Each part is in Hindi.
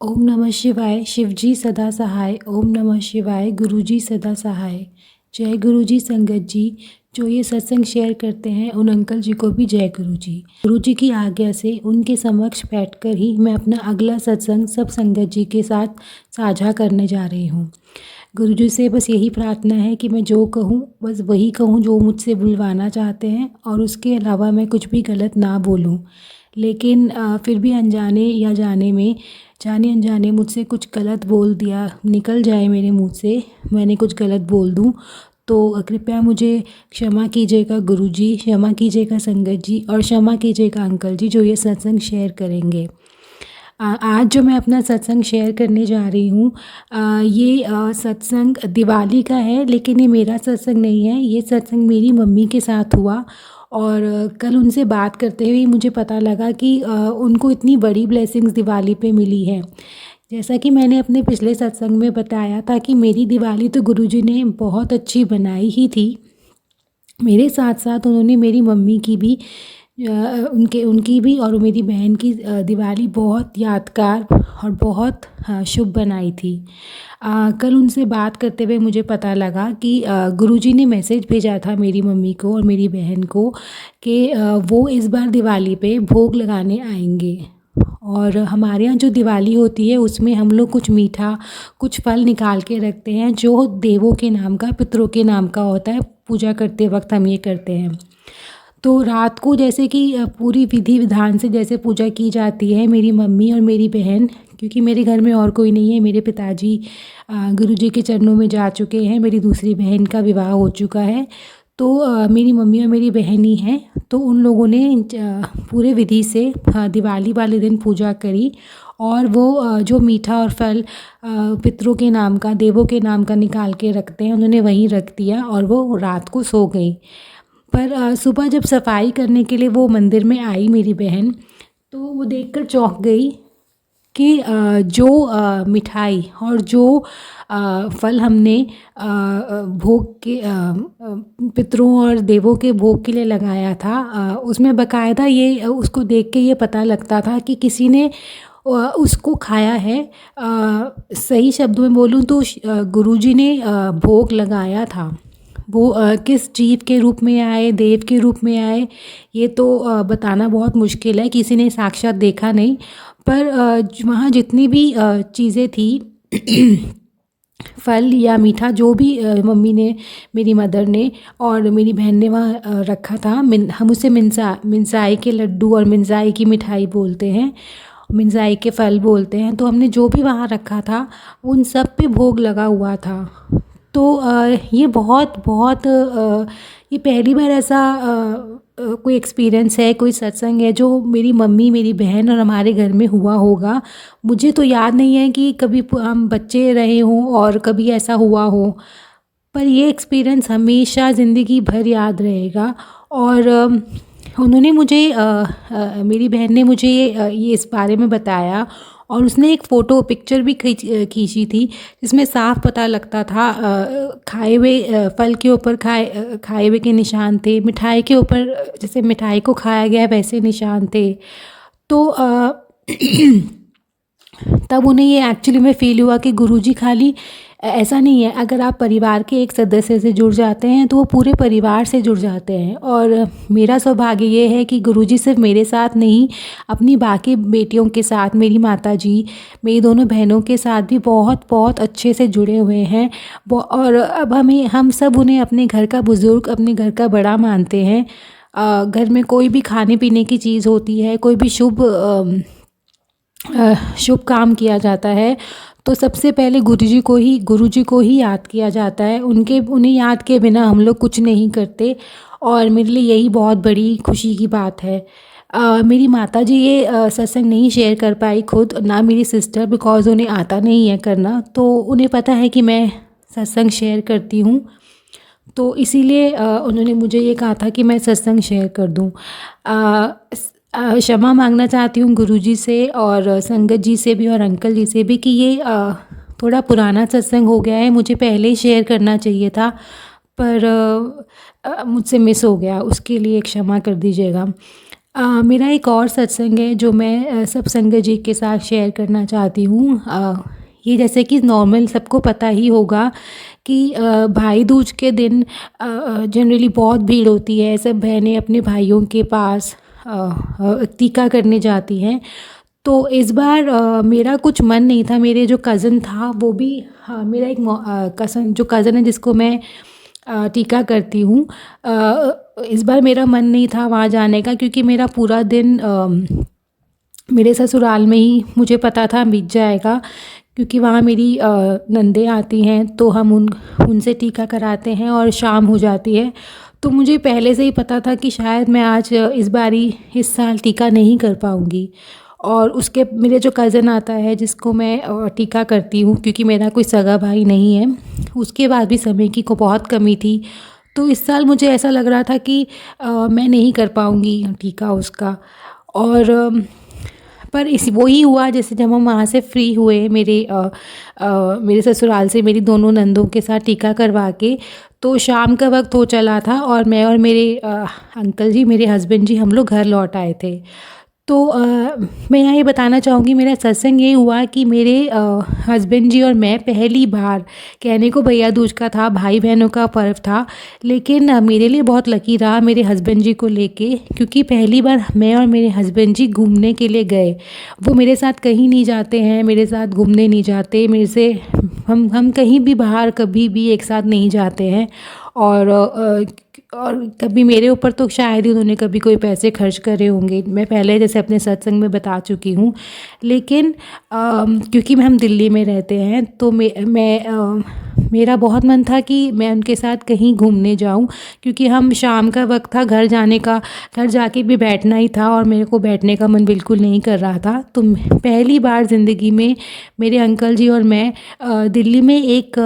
ओम नमः शिवाय। शिवजी सदा सहाय। ओम नमः शिवाय। गुरुजी सदा सहाय। जय गुरुजी। संगत जी जो ये सत्संग शेयर करते हैं उन अंकल जी को भी जय गुरुजी। गुरुजी की आज्ञा से उनके समक्ष बैठकर ही मैं अपना अगला सत्संग सब संगत जी के साथ साझा करने जा रही हूँ। गुरुजी से बस यही प्रार्थना है कि मैं जो कहूँ बस वही कहूँ जो मुझसे बुलवाना चाहते हैं, और उसके अलावा मैं कुछ भी गलत ना बोलूँ। लेकिन फिर भी अनजाने या जाने अनजाने मुझसे कुछ गलत बोल दिया निकल जाए मेरे मुंह से, मैंने कुछ गलत बोल दूं, तो कृपया मुझे क्षमा कीजिएगा गुरुजी, क्षमा कीजिएगा संगत जी, और क्षमा कीजिएगा अंकल जी जो ये सत्संग शेयर करेंगे। आज जो मैं अपना सत्संग शेयर करने जा रही हूँ, ये सत्संग दिवाली का है, लेकिन ये मेरा सत्संग नहीं है। ये सत्संग मेरी मम्मी के साथ हुआ, और कल उनसे बात करते हुए मुझे पता लगा कि उनको इतनी बड़ी ब्लेसिंग्स दिवाली पे मिली है। जैसा कि मैंने अपने पिछले सत्संग में बताया था कि मेरी दिवाली तो गुरुजी ने बहुत अच्छी बनाई ही थी। मेरे साथ साथ उन्होंने मेरी मम्मी की भी उनकी भी और मेरी बहन की दिवाली बहुत यादगार और बहुत शुभ बनाई थी। कल उनसे बात करते हुए मुझे पता लगा कि गुरुजी ने मैसेज भेजा था मेरी मम्मी को और मेरी बहन को कि वो इस बार दिवाली पे भोग लगाने आएंगे। और हमारे यहाँ जो दिवाली होती है उसमें हम लोग कुछ मीठा कुछ फल निकाल के रखते हैं जो देवों के नाम का, पितरों के नाम का होता है। पूजा करते वक्त हम ये करते हैं। तो रात को जैसे कि पूरी विधि विधान से जैसे पूजा की जाती है, मेरी मम्मी और मेरी बहन, क्योंकि मेरे घर में और कोई नहीं है, मेरे पिताजी गुरुजी के चरणों में जा चुके हैं, मेरी दूसरी बहन का विवाह हो चुका है, तो मेरी मम्मी और मेरी बहन ही हैं। तो उन लोगों ने पूरे विधि से दिवाली वाले दिन पूजा करी, और वो जो मीठा और फल पितरों के नाम का, देवों के नाम का निकाल के रखते हैं, उन्होंने वहीं रख दिया और वो रात को सो गई। पर सुबह जब सफाई करने के लिए वो मंदिर में आई मेरी बहन, तो वो देखकर चौंक गई कि जो मिठाई और जो फल हमने भोग के पितरों और देवों के भोग के लिए लगाया था, उसमें बकायदा ये उसको देख के ये पता लगता था कि किसी ने उसको खाया है। सही शब्दों में बोलूँ तो गुरुजी ने भोग लगाया था। वो किस जीव के रूप में आए, देव के रूप में आए, ये तो बताना बहुत मुश्किल है, किसी ने साक्षात देखा नहीं। पर वहाँ जितनी भी चीज़ें थी फल या मीठा जो भी मम्मी ने, मेरी मदर ने और मेरी बहन ने वहाँ रखा था, हम उसे मिनसाई के लड्डू और मिनसाई की मिठाई बोलते हैं, मिनसाई के फल बोलते हैं। तो हमने जो भी वहाँ रखा था उन सब पे भोग लगा हुआ था। तो ये बहुत ये पहली बार ऐसा कोई एक्सपीरियंस है, कोई सत्संग है जो मेरी मम्मी, मेरी बहन और हमारे घर में हुआ होगा। मुझे तो याद नहीं है कि कभी हम बच्चे रहे हों और कभी ऐसा हुआ हो, पर ये एक्सपीरियंस हमेशा ज़िंदगी भर याद रहेगा। और उन्होंने मुझे मेरी बहन ने मुझे ये इस बारे में बताया, और उसने एक फ़ोटो पिक्चर भी खींची थी जिसमें साफ पता लगता था खाए हुए फल के ऊपर खाए हुए के निशान थे, मिठाई के ऊपर जैसे मिठाई को खाया गया वैसे निशान थे। तो तब उन्हें ये एक्चुअली में फ़ील हुआ कि गुरुजी खाली ऐसा नहीं है, अगर आप परिवार के एक सदस्य से जुड़ जाते हैं तो वो पूरे परिवार से जुड़ जाते हैं। और मेरा सौभाग्य ये है कि गुरुजी सिर्फ मेरे साथ नहीं, अपनी बाकी बेटियों के साथ, मेरी माताजी, मेरी दोनों बहनों के साथ भी बहुत अच्छे से जुड़े हुए हैं। और अब हम सब उन्हें अपने घर का बुज़ुर्ग, अपने घर का बड़ा मानते हैं। घर में कोई भी खाने पीने की चीज़ होती है, कोई भी शुभ काम किया जाता है, तो सबसे पहले गुरुजी को ही याद किया जाता है। उन्हें याद किए बिना हम लोग कुछ नहीं करते, और मेरे लिए यही बहुत बड़ी खुशी की बात है। मेरी माताजी ये सत्संग नहीं शेयर कर पाई खुद, ना मेरी सिस्टर, बिकॉज़ उन्हें आता नहीं है करना, तो उन्हें पता है कि मैं सत्संग शेयर करती हूँ, तो इसीलिए उन्होंने मुझे ये कहा था कि मैं सत्संग शेयर कर दूँ। क्षमा मांगना चाहती हूँ गुरुजी से और संगत जी से भी और अंकल जी से भी कि ये थोड़ा पुराना सत्संग हो गया है, मुझे पहले ही शेयर करना चाहिए था, पर मुझसे मिस हो गया, उसके लिए क्षमा कर दीजिएगा। मेरा एक और सत्संग है जो मैं सब संगत जी के साथ शेयर करना चाहती हूँ। ये जैसे कि नॉर्मल सबको पता ही होगा कि भाई दूज के दिन जनरली बहुत भीड़ होती है। सब बहनें अपने भाइयों के पास टीका करने जाती हैं। तो इस बार मेरा कुछ मन नहीं था। मेरे जो कज़न था वो भी, मेरा एक कज़न जो कज़न है जिसको मैं टीका करती हूँ, इस बार मेरा मन नहीं था वहाँ जाने का, क्योंकि मेरा पूरा दिन मेरे ससुराल में ही मुझे पता था बीत जाएगा। क्योंकि वहाँ मेरी नंदें आती हैं तो हम उनसे टीका कराते हैं और शाम हो जाती है। तो मुझे पहले से ही पता था कि शायद मैं आज इस बारी इस साल टीका नहीं कर पाऊँगी। और उसके मेरे जो कज़न आता है जिसको मैं टीका करती हूँ, क्योंकि मेरा कोई सगा भाई नहीं है, उसके बाद भी समय की को बहुत कमी थी। तो इस साल मुझे ऐसा लग रहा था कि मैं नहीं कर पाऊँगी टीका उसका। और पर इस वही हुआ, जैसे जब हम वहाँ से फ्री हुए मेरे ससुराल से मेरी दोनों नंदों के साथ टीका करवा के, तो शाम का वक्त हो चला था और मैं और मेरे अंकल जी, मेरे हस्बैंड जी, हम लोग घर लौट आए थे। तो मैं यहाँ ये बताना चाहूँगी, मेरा सत्संग ये हुआ कि मेरे हस्बैंड जी और मैं पहली बार, कहने को भैया दूज का था, भाई बहनों का पर्व था, लेकिन मेरे लिए बहुत लकी रहा मेरे हस्बैंड जी को लेके, क्योंकि पहली बार मैं और मेरे हस्बैंड जी घूमने के लिए गए। वो मेरे साथ कहीं नहीं जाते हैं, मेरे साथ घूमने नहीं जाते, मेरे से हम कहीं भी बाहर कभी भी एक साथ नहीं जाते हैं। और कभी मेरे ऊपर तो शायद ही उन्होंने कभी कोई पैसे खर्च करे होंगे, मैं पहले जैसे अपने सत्संग में बता चुकी हूँ। लेकिन क्योंकि हम दिल्ली में रहते हैं तो मेरा बहुत मन था कि मैं उनके साथ कहीं घूमने जाऊं, क्योंकि हम शाम का वक्त था, घर जाने का, घर जाके भी बैठना ही था और मेरे को बैठने का मन बिल्कुल नहीं कर रहा था। तो पहली बार ज़िंदगी में मेरे अंकल जी और मैं दिल्ली में एक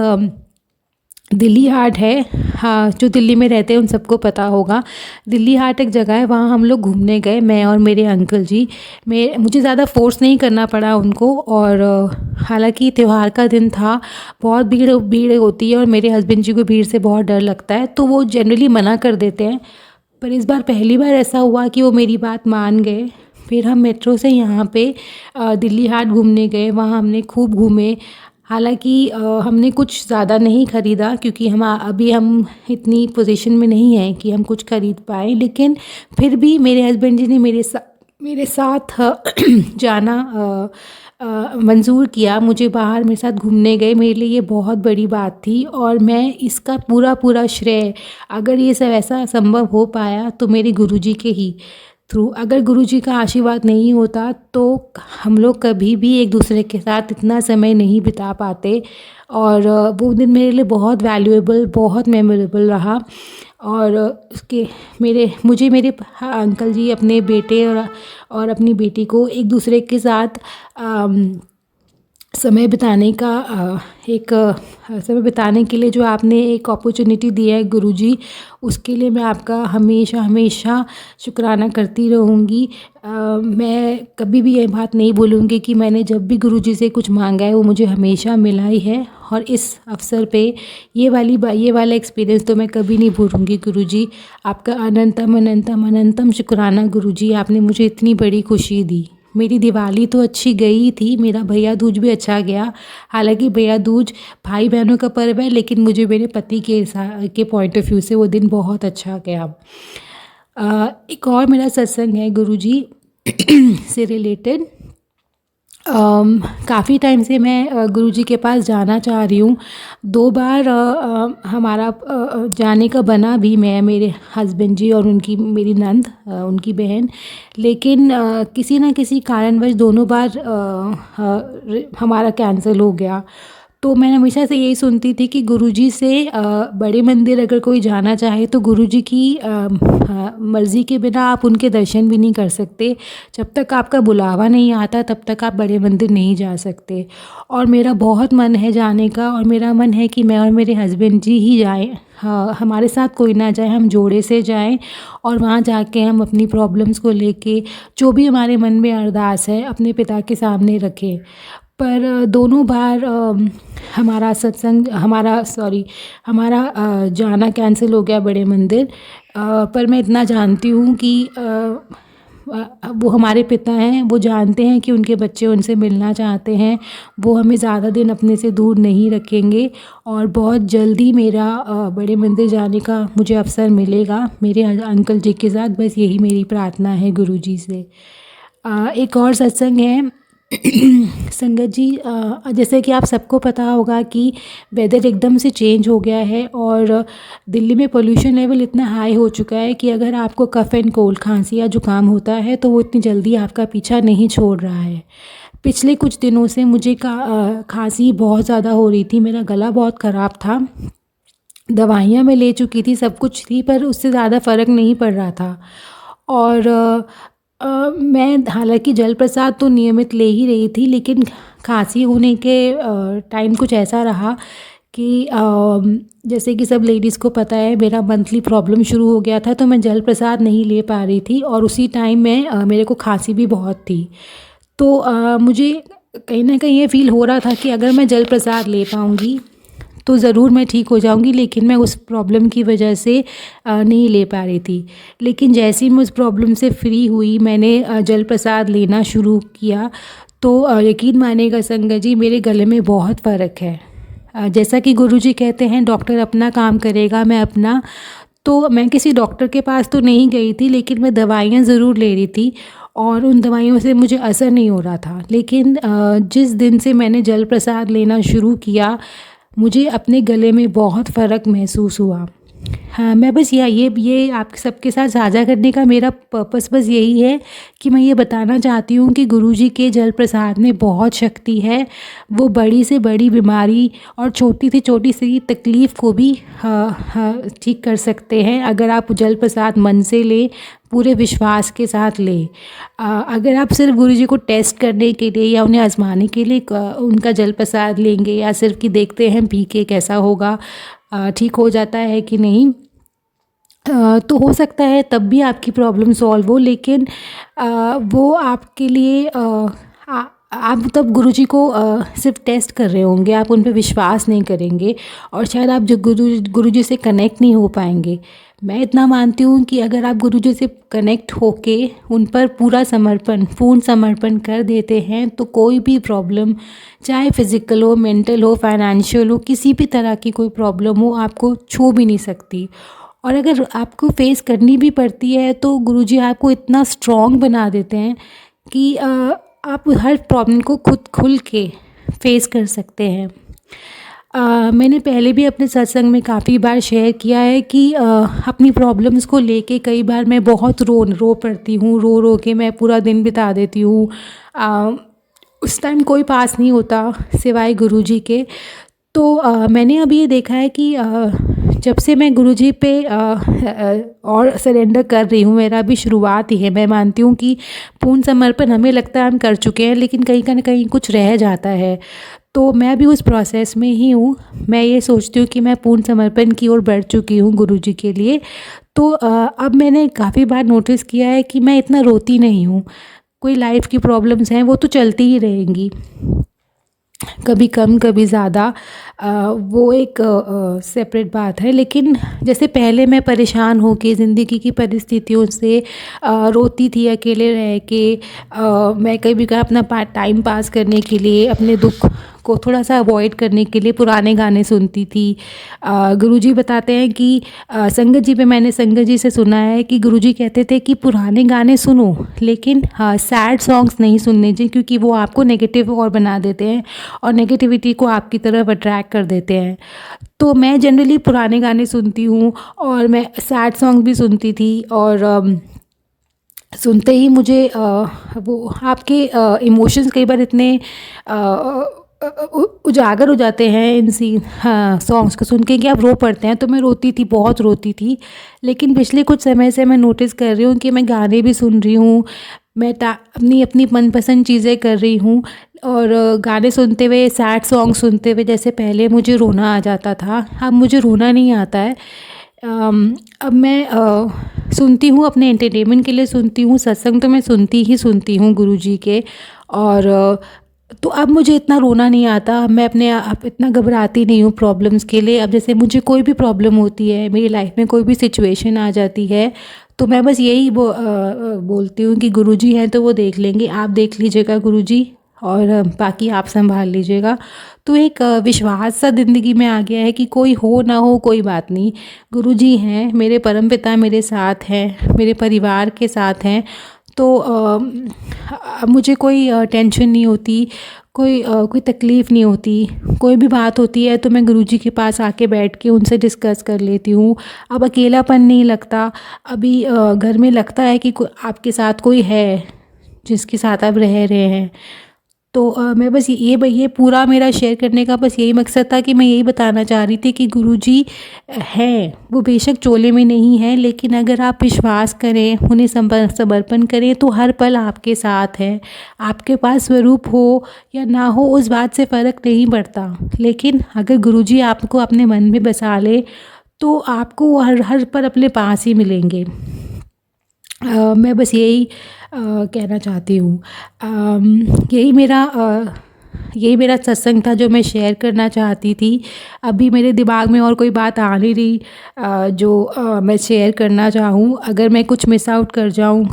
दिल्ली हाट है, हाँ, जो दिल्ली में रहते हैं उन सबको पता होगा। दिल्ली हाट एक जगह है, वहाँ हम लोग घूमने गए, मैं और मेरे अंकल जी। मुझे ज़्यादा फ़ोर्स नहीं करना पड़ा उनको। और हालांकि त्यौहार का दिन था, बहुत भीड़ होती है और मेरे हस्बैंड जी को भीड़ से बहुत डर लगता है, तो वो जनरली मना कर देते हैं। पर इस बार पहली बार ऐसा हुआ कि वो मेरी बात मान गए। फिर हम मेट्रो से यहाँ पे दिल्ली हाट घूमने गए, वहाँ हमने खूब घूमे। हालांकि हमने कुछ ज़्यादा नहीं ख़रीदा, क्योंकि हम इतनी पोजीशन में नहीं हैं कि हम कुछ ख़रीद पाएँ, लेकिन फिर भी मेरे हस्बैंड जी ने मेरे साथ जाना मंज़ूर किया, मुझे बाहर मेरे साथ घूमने गए। मेरे लिए ये बहुत बड़ी बात थी और मैं इसका पूरा श्रेय, अगर ये सब ऐसा संभव हो पाया तो मेरे गुरुजी के ही थ्रू। अगर गुरुजी का आशीर्वाद नहीं होता तो हम लोग कभी भी एक दूसरे के साथ इतना समय नहीं बिता पाते। और वो दिन मेरे लिए बहुत वैल्यूएबल, बहुत मेमोरेबल रहा। और मुझे मेरे अंकल जी अपने बेटे और अपनी बेटी को एक दूसरे के साथ समय बिताने के लिए जो आपने एक अपॉर्चुनिटी दी है गुरुजी, उसके लिए मैं आपका हमेशा शुक्राना करती रहूँगी। मैं कभी भी ये बात नहीं भूलूँगी कि मैंने जब भी गुरुजी से कुछ मांगा है वो मुझे हमेशा मिला ही है। और इस अवसर पे ये वाला एक्सपीरियंस तो मैं कभी नहीं भूलूँगी। गुरुजी, आपका अनंतम शुक्राना गुरुजी, आपने मुझे इतनी बड़ी खुशी दी। मेरी दिवाली तो अच्छी गई थी, मेरा भैया दूज भी अच्छा गया। हालांकि भैया दूज भाई बहनों का पर्व है, लेकिन मुझे मेरे पति के पॉइंट ऑफ व्यू से वो दिन बहुत अच्छा गया। एक और मेरा सत्संग है गुरुजी से रिलेटेड। काफ़ी टाइम से मैं गुरुजी के पास जाना चाह रही हूँ। 2 बार हमारा जाने का बना भी, मैं, मेरे हस्बैंड जी और मेरी नंद, उनकी बहन। लेकिन किसी न किसी कारणवश दोनों बार हमारा कैंसिल हो गया। तो मैं हमेशा से यही सुनती थी कि गुरुजी से बड़े मंदिर अगर कोई जाना चाहे तो गुरुजी की मर्ज़ी के बिना आप उनके दर्शन भी नहीं कर सकते। जब तक आपका बुलावा नहीं आता तब तक आप बड़े मंदिर नहीं जा सकते। और मेरा बहुत मन है जाने का, और मेरा मन है कि मैं और मेरे हस्बैंड जी ही जाएं। हाँ, हमारे साथ कोई ना जाए, हम जोड़े से जाएं और वहाँ जाके हम अपनी प्रॉब्लम्स को लेके, जो भी हमारे मन में अरदास है, अपने पिता के सामने रखें। पर दोनों बार हमारा जाना कैंसिल हो गया बड़े मंदिर। पर मैं इतना जानती हूँ कि वो हमारे पिता हैं, वो जानते हैं कि उनके बच्चे उनसे मिलना चाहते हैं। वो हमें ज़्यादा दिन अपने से दूर नहीं रखेंगे और बहुत जल्दी मेरा बड़े मंदिर जाने का मुझे अवसर मिलेगा मेरे अंकल जी के साथ। बस यही मेरी प्रार्थना है गुरुजी से। एक और सत्संग है संगत जी, जैसे कि आप सबको पता होगा कि वेदर एकदम से चेंज हो गया है और दिल्ली में पोल्यूशन लेवल इतना हाई हो चुका है कि अगर आपको कफ़ एंड कोल्ड, खांसी या जुकाम होता है तो वो इतनी जल्दी आपका पीछा नहीं छोड़ रहा है। पिछले कुछ दिनों से मुझे खांसी बहुत ज़्यादा हो रही थी, मेरा गला बहुत ख़राब था, दवाइयाँ मैं ले चुकी थी, सब कुछ थी, पर उससे ज़्यादा फ़र्क नहीं पड़ रहा था। और मैं हालांकि जल प्रसाद तो नियमित ले ही रही थी, लेकिन खांसी होने के टाइम कुछ ऐसा रहा कि जैसे कि सब लेडीज़ को पता है मेरा मंथली प्रॉब्लम शुरू हो गया था, तो मैं जल प्रसाद नहीं ले पा रही थी और उसी टाइम में मेरे को खांसी भी बहुत थी। तो मुझे कहीं ना कहीं ये फील हो रहा था कि अगर मैं जल प्रसाद ले पाऊँगी तो ज़रूर मैं ठीक हो जाऊंगी, लेकिन मैं उस प्रॉब्लम की वजह से नहीं ले पा रही थी। लेकिन जैसे ही मैं उस प्रॉब्लम से फ्री हुई, मैंने जल प्रसाद लेना शुरू किया, तो यकीन मानिएगा संगत जी, मेरे गले में बहुत फ़र्क है। जैसा कि गुरुजी कहते हैं, डॉक्टर अपना काम करेगा, मैं अपना। तो मैं किसी डॉक्टर के पास तो नहीं गई थी, लेकिन मैं दवाइयाँ ज़रूर ले रही थी और उन दवाइयों से मुझे असर नहीं हो रहा था। लेकिन जिस दिन से मैंने जल प्रसाद लेना शुरू किया, मुझे अपने गले में बहुत फ़र्क महसूस हुआ। हाँ, मैं बस ये आप सबके साथ साझा करने का मेरा पर्पस बस यही है कि मैं ये बताना चाहती हूँ कि गुरुजी के जल प्रसाद में बहुत शक्ति है। वो बड़ी से बड़ी बीमारी और छोटी से छोटी सी तकलीफ़ को भी ठीक कर सकते हैं, अगर आप जल प्रसाद मन से लें, पूरे विश्वास के साथ लें। अगर आप सिर्फ गुरुजी को टेस्ट करने के लिए या उन्हें आजमाने के लिए उनका जल प्रसाद लेंगे, या सिर्फ कि देखते हैं पी के कैसा होगा, ठीक हो जाता है कि नहीं, तो हो सकता है तब भी आपकी प्रॉब्लम सॉल्व हो, लेकिन वो आपके लिए आप तब गुरुजी को सिर्फ टेस्ट कर रहे होंगे, आप उन पे विश्वास नहीं करेंगे और शायद आप जो गुरुजी से कनेक्ट नहीं हो पाएंगे। मैं इतना मानती हूँ कि अगर आप गुरुजी से कनेक्ट होके उन पर पूरा समर्पण, पूर्ण समर्पण कर देते हैं, तो कोई भी प्रॉब्लम, चाहे फिज़िकल हो, मेंटल हो, फाइनेंशियल हो, किसी भी तरह की कोई प्रॉब्लम हो, आपको छू भी नहीं सकती। और अगर आपको फेस करनी भी पड़ती है तो गुरुजी आपको इतना स्ट्रॉन्ग बना देते हैं कि आप हर प्रॉब्लम को खुद खुल के फेस कर सकते हैं। मैंने पहले भी अपने सत्संग में काफ़ी बार शेयर किया है कि अपनी प्रॉब्लम्स को लेके कई बार मैं बहुत रो पड़ती हूँ, रो के मैं पूरा दिन बिता देती हूँ। उस टाइम कोई पास नहीं होता सिवाय गुरुजी के। तो मैंने अभी ये देखा है कि जब से मैं गुरुजी पे और सरेंडर कर रही हूँ, मेरा भी शुरुआत ही है। मैं मानती हूँ कि पूर्ण समर्पण हमें लगता है हम कर चुके हैं, लेकिन कहीं ना कहीं कुछ रह जाता है। तो मैं भी उस प्रोसेस में ही हूँ। मैं ये सोचती हूँ कि मैं पूर्ण समर्पण की ओर बढ़ चुकी हूँ गुरुजी के लिए। तो अब मैंने काफ़ी बार नोटिस किया है कि मैं इतना रोती नहीं हूँ। कोई लाइफ की प्रॉब्लम्स हैं वो तो चलती ही रहेंगी, कभी कम कभी ज़्यादा, वो एक सेपरेट बात है। लेकिन जैसे पहले मैं परेशान होके ज़िंदगी की परिस्थितियों से रोती थी अकेले रह के, मैं कभी कभी अपना टाइम पास करने के लिए, अपने दुख को थोड़ा सा अवॉइड करने के लिए पुराने गाने सुनती थी। गुरुजी बताते हैं कि संगत जी पे मैंने संगत जी से सुना है कि गुरुजी कहते थे कि पुराने गाने सुनो, लेकिन सैड सॉन्ग्स नहीं सुनने चाहिए, क्योंकि वो आपको नेगेटिव और बना देते हैं और नेगेटिविटी को आपकी तरफ अट्रैक्ट कर देते हैं। तो मैं जनरली पुराने गाने सुनती हूँ और मैं सैड सॉन्ग भी सुनती थी, और सुनते ही मुझे वो आपके इमोशंस कई बार इतने उजागर हो जाते हैं इन सॉन्ग्स को सुन के कि आप रो पड़ते हैं। तो मैं रोती थी, बहुत रोती थी। लेकिन पिछले कुछ समय से मैं नोटिस कर रही हूँ कि मैं गाने भी सुन रही हूँ, मैं अपनी मनपसंद चीज़ें कर रही हूँ, और गाने सुनते हुए, सैड सॉन्ग सुनते हुए, जैसे पहले मुझे रोना आ जाता था, अब मुझे रोना नहीं आता है। अब मैं सुनती हूँ, अपने एंटरटेनमेंट के लिए सुनती हूँ। सत्संग तो मैं सुनती हूँ गुरुजी के, और तो अब मुझे इतना रोना नहीं आता। मैं अपने आप इतना घबराती नहीं हूँ प्रॉब्लम्स के लिए। अब जैसे मुझे कोई भी प्रॉब्लम होती है, मेरी लाइफ में कोई भी सिचुएशन आ जाती है, तो मैं बस यही बोलती हूँ कि गुरुजी हैं तो वो देख लेंगे, आप देख लीजिएगा गुरुजी, और बाकी आप संभाल लीजिएगा। तो एक विश्वास सा ज़िंदगी में आ गया है कि कोई हो ना हो कोई बात नहीं, गुरुजी हैं, मेरे परमपिता मेरे साथ हैं, मेरे परिवार के साथ हैं। तो मुझे कोई टेंशन नहीं होती, कोई तकलीफ़ नहीं होती। कोई भी बात होती है तो मैं गुरुजी के पास आके बैठ के उनसे डिस्कस कर लेती हूँ। अब अकेलापन नहीं लगता। अभी घर में लगता है कि आपके साथ कोई है, जिसके साथ आप रह रहे हैं। तो मैं बस ये पूरा मेरा शेयर करने का बस यही मकसद था कि मैं यही बताना चाह रही थी कि गुरुजी हैं, वो बेशक चोले में नहीं हैं, लेकिन अगर आप विश्वास करें, उन्हें समर्पण करें तो हर पल आपके साथ है। आपके पास स्वरूप हो या ना हो उस बात से फ़र्क नहीं पड़ता, लेकिन अगर गुरुजी आपको अपने मन में बसा ले तो आपको वो हर पल अपने पास ही मिलेंगे। मैं बस यही कहना चाहती हूँ। यही मेरा सत्संग था जो मैं शेयर करना चाहती थी। अभी मेरे दिमाग में और कोई बात आ नहीं रही जो मैं शेयर करना चाहूँ। अगर मैं कुछ मिस आउट कर जाऊँ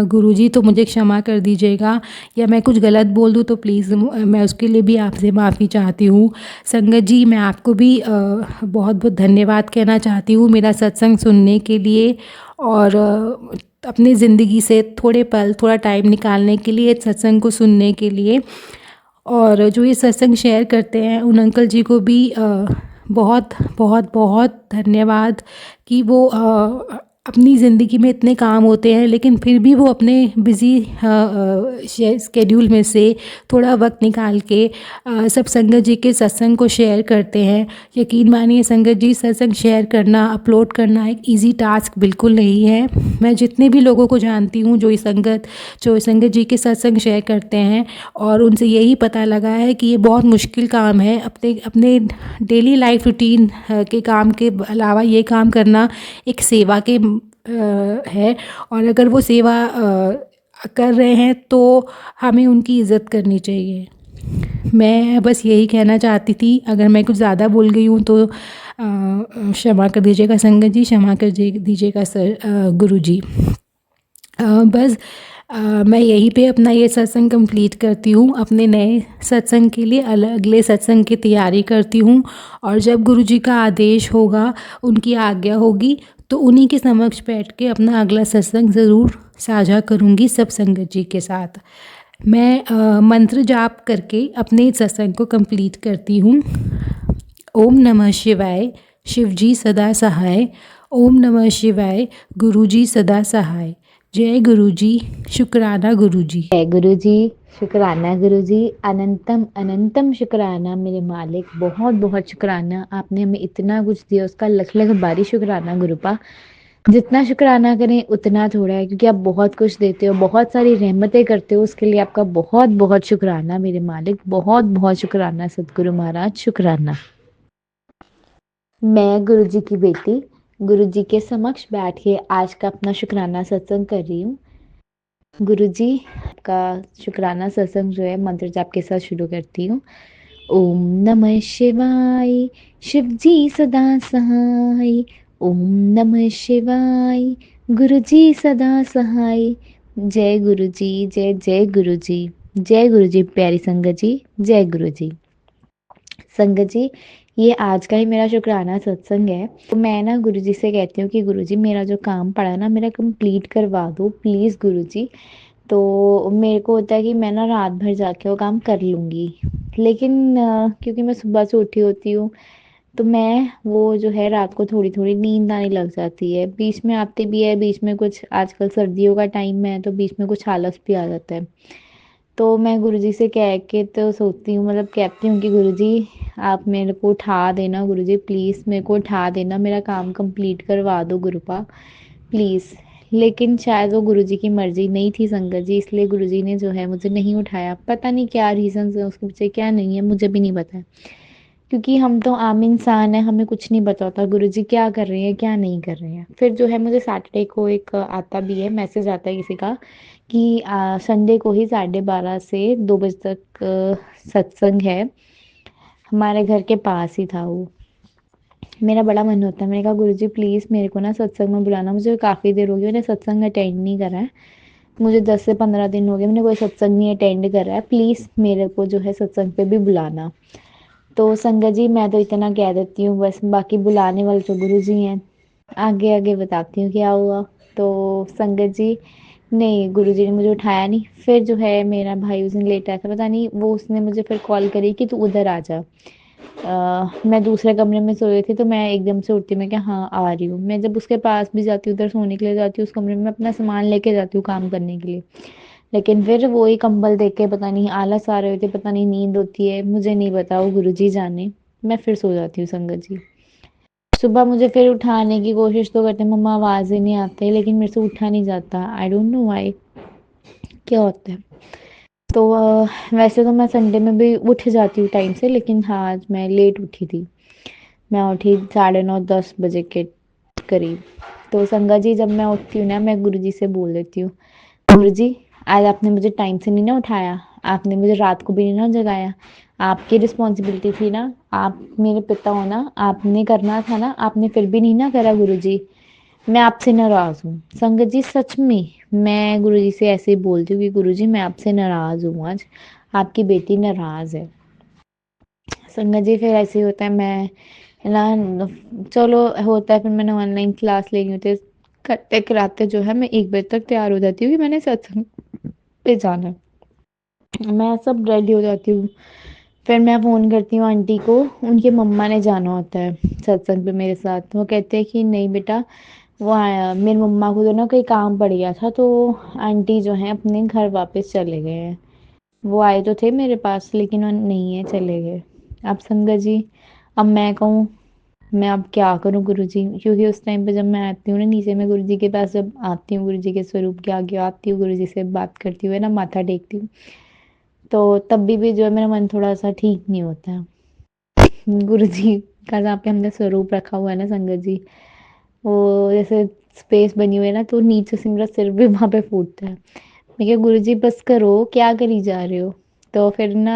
गुरुजी तो मुझे क्षमा कर दीजिएगा, या मैं कुछ गलत बोल दूँ तो प्लीज़ मैं उसके लिए भी आपसे माफ़ी चाहती हूँ। संगत जी, मैं आपको भी बहुत बहुत धन्यवाद कहना चाहती हूँ मेरा सत्संग सुनने के लिए, और अपनी ज़िंदगी से थोड़ा टाइम निकालने के लिए, सत्संग को सुनने के लिए। और जो ये सत्संग शेयर करते हैं उन अंकल जी को भी बहुत बहुत बहुत धन्यवाद कि वो अपनी ज़िंदगी में इतने काम होते हैं लेकिन फिर भी वो अपने बिज़ी स्केड्यूल में से थोड़ा वक्त निकाल के सब संगत जी के सत्संग को शेयर करते हैं। यकीन मानिए संगत जी, सत्संग शेयर करना, अपलोड करना एक इजी टास्क बिल्कुल नहीं है। मैं जितने भी लोगों को जानती हूँ जो संगत जी के सत्संग शेयर करते हैं, और उनसे यही पता लगा है कि ये बहुत मुश्किल काम है। अपने डेली लाइफ रूटीन के काम के अलावा ये काम करना एक सेवा के है, और अगर वो सेवा कर रहे हैं तो हमें उनकी इज़्ज़त करनी चाहिए। मैं बस यही कहना चाहती थी। अगर मैं कुछ ज़्यादा बोल गई हूँ तो क्षमा कर दीजिएगा संगत जी, क्षमा कर दीजिएगा गुरुजी। बस मैं यहीं पे अपना ये सत्संग कंप्लीट करती हूँ। अपने नए सत्संग के लिए अगले सत्संग की तैयारी करती हूँ, और जब गुरुजी का आदेश होगा, उनकी आज्ञा होगी, तो उन्हीं के समक्ष बैठ के अपना अगला सत्संग ज़रूर साझा करूँगी सब संगत जी के साथ। मैं मंत्र जाप करके अपने सत्संग को कंप्लीट करती हूँ। ओम नमः शिवाय, शिवजी सदा सहाय। ओम नमः शिवाय, गुरुजी सदा सहाय। जय गुरुजी, शुक्राना गुरुजी। जय गुरुजी, शुक्राना गुरुजी, अनंतम अनंतम शुक्राना मेरे मालिक, बहुत बहुत शुक्राना। आपने हमें इतना कुछ दिया, उसका लख लख बारी शुक्राना गुरुपा। जितना शुक्राना करें उतना थोड़ा है, क्योंकि आप बहुत कुछ देते हो, बहुत सारी रहमतें करते हो, उसके लिए आपका बहुत बहुत शुक्राना मेरे मालिक, बहुत बहुत शुक्राना सतगुरु महाराज, शुक्राना। मैं गुरुजी की बेटी गुरुजी के समक्ष बैठ के आज का अपना शुक्राना सत्संग कर रही हूँ। गुरुजी का शुक्राना सत्संग जो है मंत्र जाप के साथ शुरू करती हूँ। ओम नमः शिवाय, शिवजी सदा सहाय। ओम नमः शिवाय, गुरुजी सदा सहाय। जय गुरुजी, जय जय गुरुजी, जय गुरुजी। प्यारी संगत जी, जय गुरुजी। संगत जी, ये आज का ही मेरा शुक्राना सत्संग है। तो मैं ना गुरुजी से कहती हूँ कि गुरुजी मेरा जो काम पड़ा ना मेरा कंप्लीट करवा दो प्लीज़ गुरुजी। तो मेरे को होता है कि मैं ना रात भर जाके वो काम कर लूँगी, लेकिन क्योंकि मैं सुबह से उठी होती हूँ तो मैं वो जो है रात को थोड़ी थोड़ी नींद आने लग जाती है, बीच में आती भी है, बीच में कुछ आजकल सर्दियों का टाइम है तो बीच में कुछ आलस भी आ जाता है। तो मैं गुरुजी से कह के तो सोचती हूँ, मतलब कहती हूँ कि गुरुजी आप मेरे को उठा देना, गुरुजी प्लीज़ मेरे को उठा देना, मेरा काम कंप्लीट करवा दो गुरुपा प्लीज़। लेकिन शायद वो गुरुजी की मर्ज़ी नहीं थी संगत जी, इसलिए गुरुजी ने जो है मुझे नहीं उठाया। पता नहीं क्या रीज़न्स है उसके पीछे, क्या नहीं है मुझे भी नहीं पता है, क्योंकि हम तो आम इंसान हैं, हमें कुछ नहीं पता होता गुरुजी क्या कर रहे हैं क्या नहीं कर रहे हैं। फिर जो है मुझे सैटरडे को एक आता भी है, मैसेज आता है किसी का कि संडे को ही 12:30 से 2 बजे तक सत्संग है। हमारे घर के पास ही था वो, मेरा बड़ा मन होता है। मैंने कहा गुरुजी प्लीज़ मेरे को ना सत्संग में बुलाना, मुझे काफ़ी देर हो गई मैंने सत्संग अटेंड नहीं करा है। मुझे 10 से 15 दिन हो गए मैंने कोई सत्संग नहीं अटेंड करा है, प्लीज़ मेरे को जो है सत्संग पे भी बुलाना। तो संगत जी मैं तो इतना कह देती हूँ बस, बाकी बुलाने वाले तो गुरुजी हैं। आगे आगे बताती हूँ क्या हुआ। तो संगत जी नहीं, गुरुजी ने मुझे उठाया नहीं। फिर जो है मेरा भाई उस दिन लेट आया था, पता नहीं वो उसने मुझे फिर कॉल करी कि तू उधर आ जा। मैं दूसरे कमरे में सोई थी तो मैं एकदम से उठती, मैं क्या हाँ आ रही हूँ। मैं जब उसके पास भी जाती हूँ उधर सोने के लिए जाती हूँ उस कमरे में अपना सामान लेके जाती हूँ काम करने के लिए, लेकिन फिर वो ही कंबल देख के पता नहीं आलस आ रहे होते, पता नहीं नींद होती है, मुझे नहीं पता, वो गुरुजी जाने। मैं फिर सो जाती हूँ संगत जी। सुबह मुझे फिर उठाने की कोशिश तो करते हैं, मम्मा आवाज़ ही नहीं आती, लेकिन मेरे से उठा नहीं जाता, आई डोंट नो व्हाई, क्या होता है। तो वैसे तो मैं संडे में भी उठ जाती हूँ टाइम से, लेकिन हाँ आज मैं लेट उठी थी। मैं उठी 9:30-10 बजे के करीब। तो संगत जी जब मैं उठती हूँ ना मैं गुरुजी से बोल देती हूँ, गुरुजी आज आपने मुझे टाइम से नहीं ना उठाया, आपने मुझे रात को भी नहीं ना जगाया, आपकी रिस्पॉन्सिबिलिटी थी ना, आप मेरे पिता हो ना, आपने करना था ना, आपने फिर भी नहीं ना करा गुरुजी, मैं आपसे नाराज़ हूँ। संगत जी सच में मैं गुरुजी से ऐसे ही बोलती हूँ कि गुरुजी मैं आपसे नाराज़ हूँ आज, आपकी बेटी नाराज़ है। संगत जी फिर ऐसे ही होता है, मैं है ना चलो होता है, फिर मैंने ऑनलाइन क्लास लेनी होती है, करते कराते जो है मैं 1 बजे तक तैयार हो जाती हूँ कि मैंने सत्संग पे जाना है। मैं सब रेडी हो जाती हूँ, फिर मैं फ़ोन करती हूँ आंटी को, उनकी मम्मा ने जाना होता है सत्संग पे मेरे साथ। वो कहते हैं कि नहीं बेटा, वो आया मेरी मम्मा को तो ना कहीं काम पड़ गया था तो आंटी जो है अपने घर वापस चले गए हैं। वो आए तो थे मेरे पास लेकिन वो नहीं है, चले गए। अब संगत जी अब मैं कहूँ मैं अब क्या करूँ गुरुजी, क्योंकि उस टाइम पे जब मैं आती हूँ ना नीचे, मैं गुरुजी के पास जब आती हूँ, गुरुजी के स्वरूप के आगे आती हूँ, गुरुजी से बात करती हुए ना माथा टेकती हूँ, तो तब भी जो है मेरा मन थोड़ा सा ठीक नहीं होता है। गुरुजी का जहाँ पे हमने स्वरूप रखा हुआ है ना संगत जी, वो जैसे स्पेस बनी हुई है ना, तो नीचे से मेरा सिर भी वहाँ पे फूटता है। मैं क्या गुरुजी बस करो, क्या करी जा रहे हो। तो फिर ना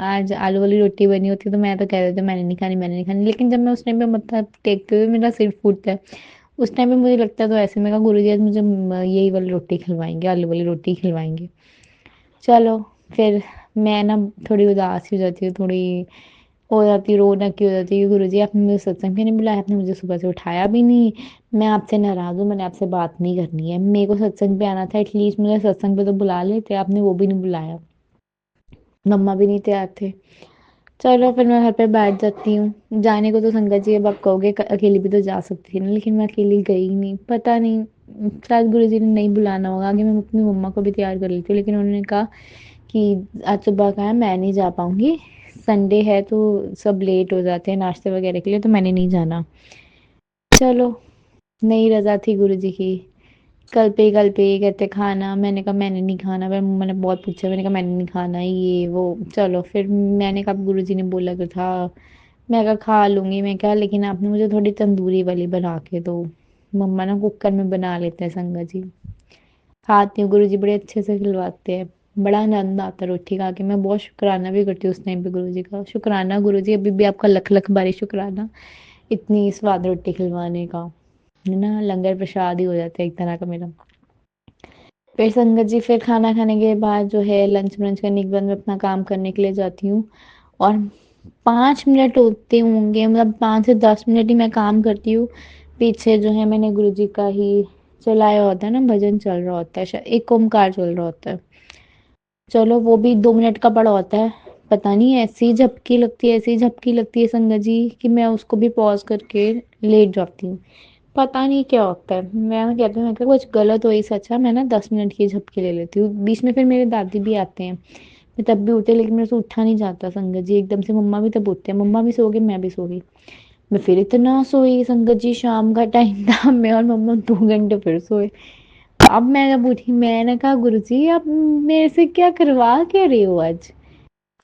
आज आलू वाली रोटी बनी होती है तो मैं तो कह देती हूँ मैंने नहीं खानी, मैंने नहीं खानी, लेकिन जब मैं उस टाइम पे मत्था टेकते हुए मेरा सिर फूटता है, उस टाइम पे मुझे लगता है तो ऐसे मैं कहा गुरुजी आज मुझे यही वाली रोटी खिलवाएंगे, आलू वाली रोटी खिलवाएंगे। चलो फिर मैं ना थोड़ी उदास हो जाती हूँ, थोड़ी हो जाती है, रौनक की हो जाती है, गुरुजी आपने मुझे सत्संग क्यों नहीं बुलाया, आपने मुझे सुबह से उठाया भी नहीं, मैं आपसे नाराज़ हूँ, मैंने आपसे बात नहीं करनी है, मेरे को सत्संग पे आना था, एटलीस्ट मुझे सत्संग पे तो बुला लेते, आपने वो भी नहीं बुलाया, मम्मा भी नहीं तैयार थे। चलो फिर मैं घर पे बैठ जाती हूँ, जाने को तो संगत जी अब आप कहोगे अकेली भी तो जा सकती थी ना, लेकिन मैं अकेली गई नहीं, पता नहीं शायद गुरुजी ने नहीं बुलाना होगा, आगे मैं अपनी मम्मा को भी तैयार कर लेती हूँ, लेकिन उन्होंने कहा कि आज सुबह का है मैं नहीं जा पाऊँगी, संडे है तो सब लेट हो जाते हैं नाश्ते वगैरह के लिए, तो मैंने नहीं जाना। चलो नहीं रज़ा थी गुरुजी की, कल पे कहते खाना, मैंने कहा मैंने नहीं खाना, फिर मैंने बहुत पूछा, मैंने कहा मैंने नहीं खाना ये वो। चलो फिर मैंने कहा गुरुजी ने बोला तो था, मैं कहा खा लूँगी, मैं कहा लेकिन आपने मुझे थोड़ी तंदूरी वाली बना के दो, मम्मा ना कुकर में बना लेते हैं संगत जी। खाती हूँ, गुरुजी बड़े अच्छे से खिलवाते हैं, बड़ा आनंद आता है रोटी खा के, मैं बहुत शुक्राना भी करती हूँ उस टाइम पे गुरुजी का, शुक्राना गुरुजी, अभी भी आपका लख लख बारी शुक्राना इतनी स्वाद रोटी खिलवाने का, है ना, लंगर प्रसाद ही हो जाता है एक तरह का मेरा। फिर संगत जी फिर खाना खाने के बाद जो है लंच वंच करने के बाद मैं अपना काम करने के लिए जाती हूँ, और 5 मिनट होते होंगे, मतलब 5 से 10 मिनट ही मैं काम करती हूँ, पीछे जो है मैंने गुरुजी का ही चलाया होता है ना, भजन चल रहा होता है, शायद एक ओमकार चल रहा होता है, चलो वो भी 2 मिनट का पड़ा होता है, पता नहीं ऐसी झपकी लगती है, ऐसी झपकी लगती है संगत जी कि मैं उसको भी पॉज करके लेट जाती हूँ, पता नहीं क्या होता है, मैं कहती हूँ मैं क्या कुछ गलत हो ही सच्चा, मैं ना 10 मिनट की झपकी ले लेती हूँ, बीच में फिर मेरे दादी भी आते हैं, मैं तब भी उठते, लेकिन मेरे से उठा नहीं जाता संगत जी, एकदम से मम्मा भी तब उठते हैं, मम्मा भी सो गई मैं भी सो गई, मैं फिर इतना सोई संगत जी, शाम का टाइम था, मैं और मम्मा 2 घंटे फिर सोए। अब मैं जब उठी मैंने कहा गुरुजी आप मेरे से क्या करवा क्या रहे हो आज,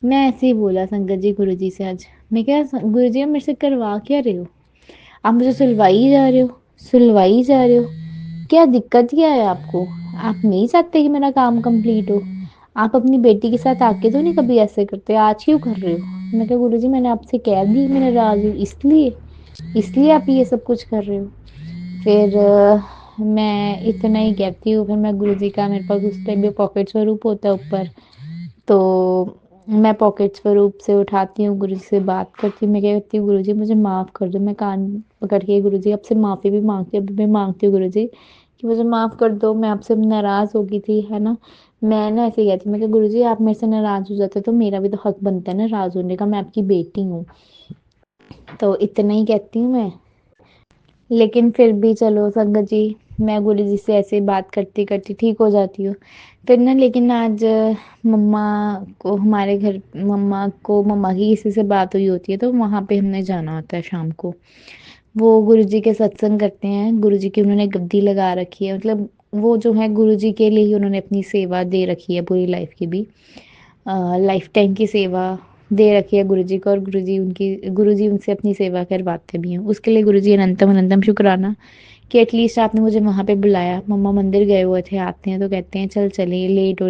मैं ऐसे ही बोला संगत जी गुरुजी से आज, मैं क्या गुरुजी आप मेरे से करवा क्या रहे हो, आप मुझे सुलवाई जा रहे हो, सुलवाई जा रहे हो, क्या दिक्कत क्या है आपको, आप नहीं चाहते कि मेरा काम कंप्लीट हो, आप अपनी बेटी के साथ आके तो नहीं कभी ऐसे करते, आज क्यों कर रहे हो। मैं क्या गुरुजी मैंने आपसे कह दी मैं नाराज हूँ इसलिए, इसलिए आप ये सब कुछ कर रहे हो। फिर मैं इतना ही कहती हूँ, फिर मैं गुरुजी का, मेरे पास उस टाइम पे पॉकेट स्वरूप होता है ऊपर, तो मैं पॉकेट स्वरूप से उठाती हूँ, गुरुजी से बात करती हूँ। मैं कहती हूँ गुरुजी मुझे माफ़ कर दो, मैं कान पकड़ के गुरुजी आपसे माफ़ी भी मांगती हूँ, अभी भी मांगती हूँ गुरुजी कि मुझे माफ़ कर दो, मैं आपसे नाराज़ हो गई थी, है ना। मैं ना ऐसे ही कहती हूँ, मैं कहा गुरुजी आप मेरे से नाराज़ हो जाते तो मेरा भी तो हक बनता है ना नाराज़ होने का, मैं आपकी बेटी हूँ। तो इतना ही कहती हूँ मैं। लेकिन फिर भी चलो संगत जी, मैं गुरुजी से ऐसे बात करती करती ठीक हो जाती हूँ। फिर ना लेकिन आज मम्मा को, हमारे घर मम्मा की किसी से बात हुई होती है, तो वहाँ पे हमने जाना होता है शाम को। वो गुरुजी के सत्संग करते हैं, गुरुजी की उन्होंने गद्दी लगा रखी है, मतलब वो जो है गुरुजी के लिए ही उन्होंने अपनी सेवा दे रखी है पूरी लाइफ की भी, लाइफ टाइम की सेवा दे रखी है गुरुजी को, और गुरुजी उनसे अपनी सेवा करवाते भी हैं। उसके लिए गुरुजी अनंतम अनंतम शुक्राना कि एटलीस्ट आपने मुझे वहाँ पे बुलाया। मम्मा मंदिर गए हुए थे, आते हैं तो कहते हैं चल चलिए, लेट हो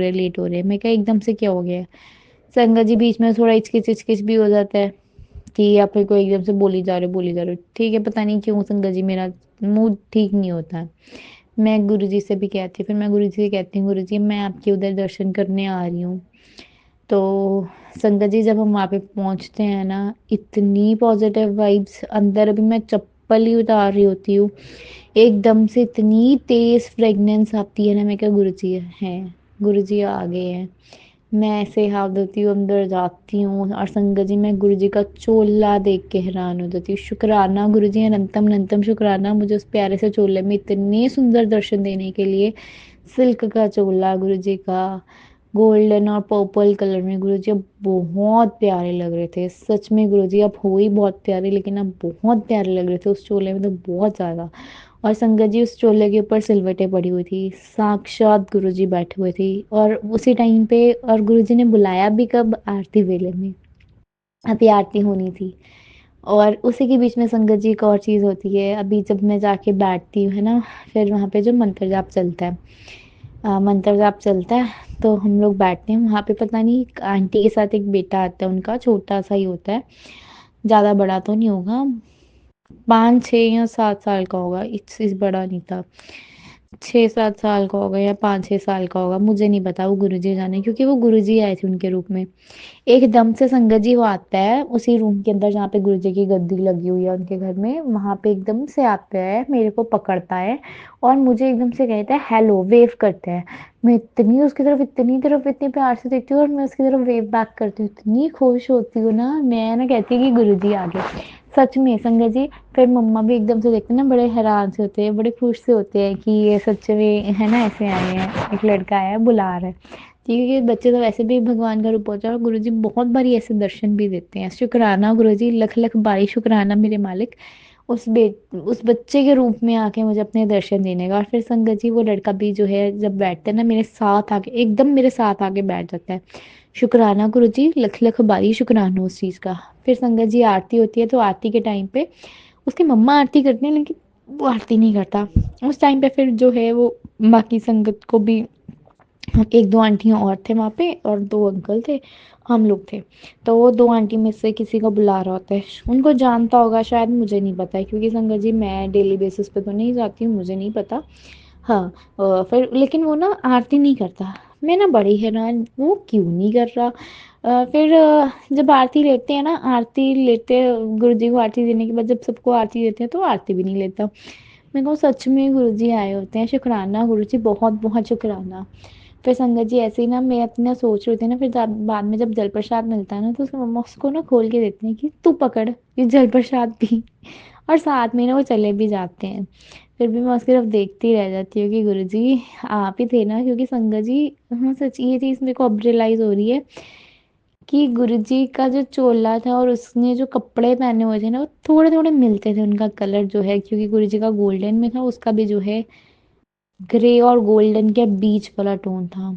रहे। मैं क्या एकदम से क्या हो गया। संगत जी बीच में थोड़ा हिचकिच भी हो जाता है कि आप मेरे को एकदम से बोली जा रहे हो। ठीक है, पता नहीं क्यों संगत जी मेरा मूड ठीक नहीं होता है। मैं गुरुजी से भी कहती हूँ, फिर मैं गुरुजी से कहती हूँ गुरुजी मैं आपके उधर दर्शन करने आ रही हूँ। तो संगत जी जब हम वहाँ पे पहुँचते हैं ना, इतनी पॉजिटिव वाइब्स अंदर, अभी मैं चप्पल ही उतार रही होती हूँ, एकदम से इतनी तेज़ फ्रेगनेंस आती है ना, मैं क्या गुरुजी हैं, गुरुजी आ गए हैं। मैं ऐसे हाथ धोती हूँ, अंदर जाती हूँ, और संगत जी मैं गुरुजी का चोला देख के हैरान हो जाती हूँ। शुक्राना गुरुजी, अनंतम अनंतम शुक्राना मुझे उस प्यारे से चोले में इतने सुंदर दर्शन देने के लिए। सिल्क का चोला गुरुजी का, गोल्डन और पर्पल कलर में गुरुजी अब बहुत प्यारे लग रहे थे। सच में गुरुजी आप हो ही बहुत प्यारे, लेकिन आप बहुत प्यारे लग रहे थे उस चोले में तो बहुत ज़्यादा। और संगत जी उस चोले के ऊपर सिलवटें पड़ी हुई थी, साक्षात गुरुजी बैठे हुए थे, और उसी टाइम पे, और गुरुजी ने बुलाया भी कब, आरती वेले में, अभी आरती होनी थी। और उसी के बीच में संगत जी एक और चीज़ होती है, अभी जब मैं जाके बैठती हूँ है ना, फिर वहाँ पे जो मंत्र जाप चलता है, मंत्र जाप चलता है, तो हम लोग बैठते हैं वहाँ पे। पता नहीं एक आंटी के साथ एक बेटा आता है उनका, छोटा सा ही होता है, ज़्यादा बड़ा तो नहीं होगा, 5 6 या 7 साल का होगा, इस बड़ा नहीं था, 6 7 साल का होगा या 5 6 साल का होगा, मुझे नहीं पता, वो गुरुजी जाने, क्योंकि वो गुरुजी आए थे उनके रूप में। एकदम से संगत जी वो आता है उसी रूम के अंदर जहाँ पे गुरुजी की गद्दी लगी हुई है उनके घर में, वहाँ पे एकदम से आता है, मेरे को पकड़ता है और मुझे एकदम से कहता है हेलो, वेव करता है। मैं इतनी उसकी तरफ, इतनी प्यार से देखती हूँ, और मैं उसकी तरफ वेव बैक करती हूँ, इतनी खुश होती हूँ ना मैं, ना कहती हूँ कि गुरुजी आ गए सच में संगत जी। फिर मम्मा भी एकदम से देखते हैं ना, बड़े हैरान से होते हैं, बड़े खुश से होते हैं कि ये सच में है ना, ऐसे आए हैं, एक लड़का आया है बुला रहा है। क्योंकि बच्चे तो वैसे भी भगवान का रूप होता है, और गुरुजी बहुत बारी ऐसे दर्शन भी देते हैं। शुक्राना गुरुजी, लख लख बारी शुक्राना मेरे मालिक, उस बच्चे के रूप में आके मुझे अपने दर्शन देने का। और फिर संगत जी वो लड़का भी जो है जब बैठता है ना मेरे साथ आके, एकदम मेरे साथ आके बैठ जाता है। शुक्राना गुरुजी, लख लख बारी शुक्राना उस चीज़ का। फिर संगत जी आरती होती है, तो आरती के टाइम पे उसकी मम्मा आरती करती हैं, लेकिन वो आरती नहीं करता उस टाइम पे। फिर जो है वो बाकी संगत को भी, हम 1 2 आंटियाँ और थे वहाँ पे, और 2 अंकल थे, हम लोग थे। तो वो 2 आंटी में से किसी को बुला रहा होता है, उनको जानता होगा शायद, मुझे नहीं पता है, क्योंकि संगत जी मैं डेली बेसिस पे तो नहीं जाती हूँ, मुझे नहीं पता। हाँ, फिर लेकिन वो ना आरती नहीं करता। मैं ना बड़ी हैरान, वो क्यों नहीं कर रहा। फिर जब आरती लेते हैं ना, आरती लेते गुरुजी को आरती देने के बाद जब सबको आरती देते हैं, तो आरती भी नहीं लेता। मैं कहूँ सच में गुरुजी आए होते हैं, शुक्राना गुरुजी, बहुत बहुत शुक्राना। फिर संगत जी ऐसे ही ना, मैं अपना सोच रही थी ना, फिर बाद में जब जल प्रसाद मिलता है ना, तो उसकी मम्मा उसको ना खोल के देते हैं कि तू पकड़ ये जल प्रसाद भी, और साथ में ना वो चले भी जाते हैं। फिर भी मैं उसकी तरफ देखती रह जाती हूँ कि गुरुजी आप ही थे ना, क्योंकि संगत जी, हाँ सच ये चीज़ मेरे को अब रियलाइज़ हो रही है कि गुरुजी का जो चोला था और उसने जो कपड़े पहने हुए थे ना, वो थोड़े थोड़े मिलते थे, उनका कलर जो है, क्योंकि गुरुजी का गोल्डन में था, उसका भी जो है ग्रे और गोल्डन के बीच वाला टोन था।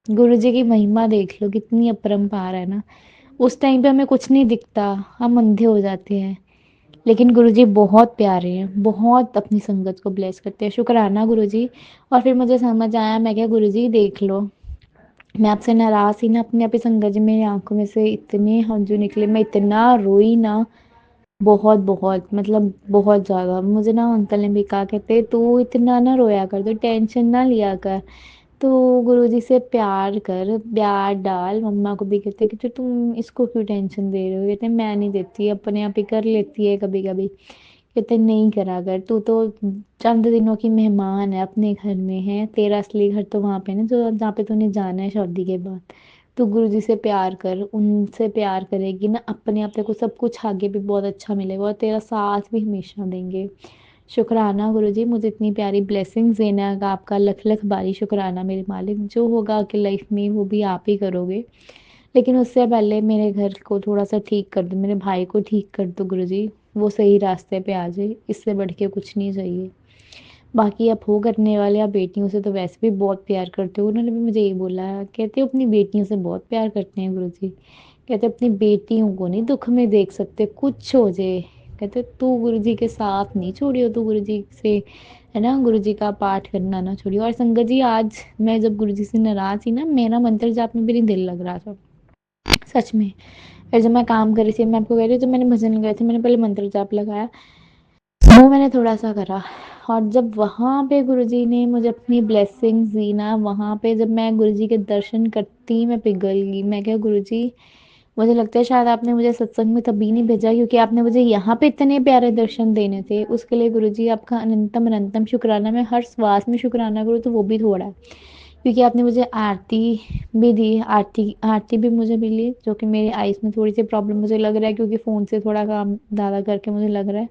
गुरुजी की महिमा देख लो कितनी अपरंपार है ना। उस टाइम पे हमें कुछ नहीं दिखता, हम अंधे हो जाते हैं, लेकिन गुरुजी बहुत प्यारे हैं, बहुत अपनी संगत को ब्लेस करते हैं। शुक्राना गुरुजी। और फिर मुझे समझ आया, मैं क्या गुरुजी देख लो, मैं आपसे नाराज़ थी ना, अपनी आप ही संगत जी, मेरी आंखों में से इतने हंझू निकले, मैं इतना रोई ना, बहुत बहुत मतलब बहुत ज़्यादा मुझे ना अंकल ने भी कहा, कहते तू इतना ना रोया कर, तो टेंशन ना लिया कर, तो गुरुजी से प्यार कर, प्यार डाल। मम्मा को भी कहते कि तो तुम इसको क्यों टेंशन दे रहे हो, कहते मैं नहीं देती, अपने आप ही कर लेती है कभी कभी। कहते नहीं करा कर, तू तो चंद दिनों की मेहमान है, अपने घर में है, तेरा असली घर तो वहां पे ना जो जहाँ पे तूने जाना है शादी के बाद। तू गुरुजी से प्यार कर, उनसे प्यार करेगी ना, अपने आप तेरे को सब कुछ आगे भी बहुत अच्छा मिलेगा और तेरा साथ भी हमेशा देंगे। शुक्राना गुरुजी, मुझे इतनी प्यारी ब्लेसिंग्स देना का, आपका लख लख बारी शुक्राना मेरे मालिक। जो होगा आपकी लाइफ में वो भी आप ही करोगे, लेकिन उससे पहले मेरे घर को थोड़ा सा ठीक कर दो, मेरे भाई को ठीक कर दो गुरुजी, वो सही रास्ते पे आ जाए, इससे बढ़ के कुछ नहीं चाहिए। बाकी आप हो करने वाले, आप बेटियों से तो वैसे भी बहुत प्यार करते हो, उन्होंने भी मुझे यही बोला है, कहते हो अपनी बेटियों से बहुत प्यार करते हैं गुरुजी। कहते अपनी बेटियों को नहीं दुख में देख सकते, कुछ हो जाए, कहते तू गुरुजी के साथ नहीं छोड़ियो, तू गुरुजी से, है ना, गुरुजी का पाठ करना ना छोड़ियो। और संगत जी, आज मैं जब गुरुजी से नाराज थी ना, मेरा मंत्र जाप में भी नहीं दिल लग रहा था, सच में। फिर जब मैं काम कर रही थी, मैं आपको कह रही हूँ, जब मैंने भजन गाए थे, मैंने पहले मंत्र जाप लगाया, वो मैंने थोड़ा सा करा, और जब वहाँ पे गुरुजी ने मुझे अपनी ब्लेसिंग्स दी ना, वहाँ पे जब मैं गुरुजी के दर्शन करती मैं पिघल गई। मैं क्या गुरुजी, मुझे लगता है शायद आपने मुझे सत्संग में तभी नहीं भेजा क्योंकि आपने मुझे यहाँ पे इतने प्यारे दर्शन देने थे। उसके लिए गुरुजी आपका अनंतम अनंतम शुक्राना। मैं हर श्वास में शुक्राना करूँ तो वो भी थोड़ा है, क्योंकि आपने मुझे आरती भी दी, आरती आरती भी मुझे मिली, जो कि मेरी आइज़ में थोड़ी सी प्रॉब्लम मुझे लग रहा है, क्योंकि फ़ोन से थोड़ा काम ज़्यादा करके मुझे लग रहा है,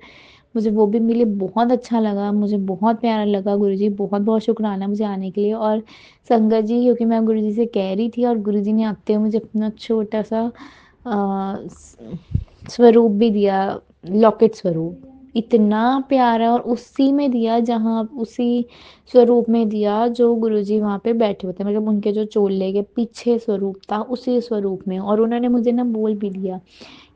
मुझे वो भी मिली, बहुत अच्छा लगा, मुझे बहुत प्यारा लगा। गुरुजी बहुत बहुत शुक्राना मुझे आने के लिए। और संगत जी, क्योंकि मैं गुरुजी से कह रही थी और गुरुजी ने आते हुए मुझे अपना छोटा सा स्वरूप भी दिया, लॉकेट स्वरूप, इतना प्यारा, और उसी में दिया जहाँ, उसी स्वरूप में दिया जो गुरुजी वहाँ पे बैठे होते हैं, मतलब उनके जो चोले के पीछे स्वरूप था उसी स्वरूप में। और उन्होंने मुझे ना बोल भी दिया,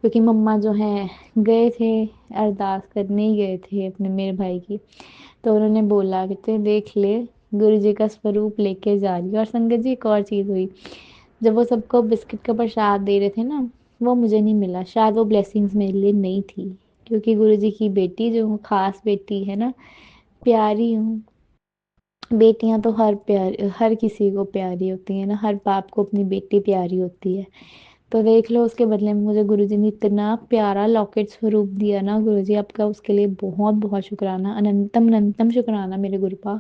क्योंकि मम्मा जो है गए थे, अरदास करने ही गए थे अपने मेरे भाई की, तो उन्होंने बोला कि तू देख ले, गुरु जी का स्वरूप लेके जा रही है। और संगत जी, एक और चीज़ हुई, जब वो सबको बिस्किट का प्रसाद दे रहे थे ना, वो मुझे नहीं मिला, शायद वो ब्लेसिंग्स मेरे लिए नहीं थी, क्योंकि गुरु जी की बेटी जो हूँ, खास बेटी है ना, प्यारी हूँ। बेटियां तो हर किसी को प्यारी होती है ना, हर बाप को अपनी बेटी प्यारी होती है। तो देख लो, उसके बदले में मुझे गुरुजी ने इतना प्यारा लॉकेट स्वरूप दिया ना, गुरुजी आपका उसके लिए बहुत बहुत शुक्राना, अनंतम अनंतम शुक्राना मेरे गुरुपा,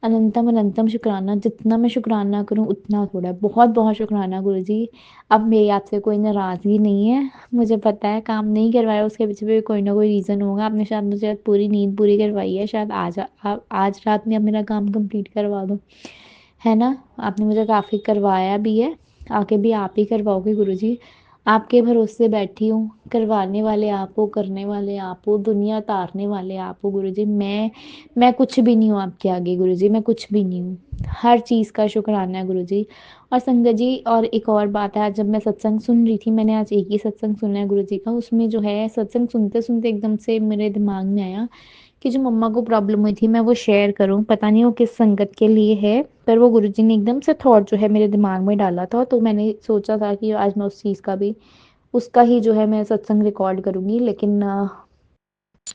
अनंतम अनंतम शुक्राना। जितना मैं शुक्राना करूँ उतना थोड़ा है। बहुत बहुत शुक्राना गुरुजी। अब मेरी आपसे कोई नाराज़गी नहीं है, मुझे पता है काम नहीं करवाया उसके पीछे भी कोई ना कोई रीज़न होगा। आपने शायद मुझे आज पूरी नींद पूरी करवाई है, शायद आज आप आज रात में आप मेरा काम कंप्लीट करवा दो, है ना? आपने मुझे काफ़ी करवाया भी है, आगे भी आप ही करवाओगे गुरुजी। आपके भरोसे बैठी हूँ, करवाने वाले आप हो, करने वाले आप हो, दुनिया तारने वाले आप हो गुरुजी। मैं कुछ भी नहीं हूँ आपके आगे गुरुजी, मैं कुछ भी नहीं हूँ। हर चीज़ का शुक्राना है गुरुजी। और संगत जी, और एक और बात है, आज जब मैं सत्संग सुन रही थी, मैंने आज एक ही सत्संग सुना है गुरुजी का, उसमें जो है सत्संग सुनते-सुनते एकदम से मेरे दिमाग में आया कि जो मम्मा को प्रॉब्लम हुई थी, मैं वो शेयर करूँ। पता नहीं वो किस संगत के लिए है, पर वो गुरुजी ने एकदम से थॉट जो है मेरे दिमाग में डाला था, तो मैंने सोचा था कि आज मैं उस चीज़ का भी, उसका ही जो है मैं सत्संग रिकॉर्ड करूँगी। लेकिन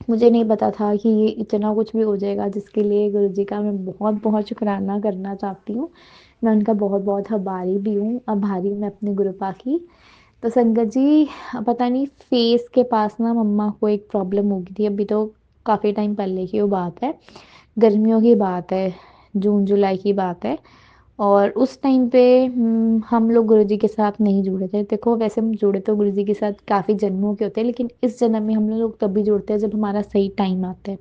मुझे नहीं पता था कि ये इतना कुछ भी हो जाएगा, जिसके लिए गुरुजी का मैं बहुत बहुत शुक्राना करना चाहती हूँ। मैं उनका बहुत बहुत आभारी भी हूँ, आभारी हूँ मैं अपने गुरुपा की। तो संगत जी, पता नहीं फेस के पास ना मम्मा को एक प्रॉब्लम हो गई थी, अभी तो काफ़ी टाइम पहले की वो बात है, गर्मियों की बात है, जून जुलाई की बात है। और उस टाइम पे हम लोग गुरुजी के साथ नहीं जुड़े थे। देखो, वैसे हम जुड़े तो गुरुजी के साथ काफ़ी जन्मों के होते हैं, लेकिन इस जन्म में हम लोग तभी जुड़ते हैं जब हमारा सही टाइम आता है।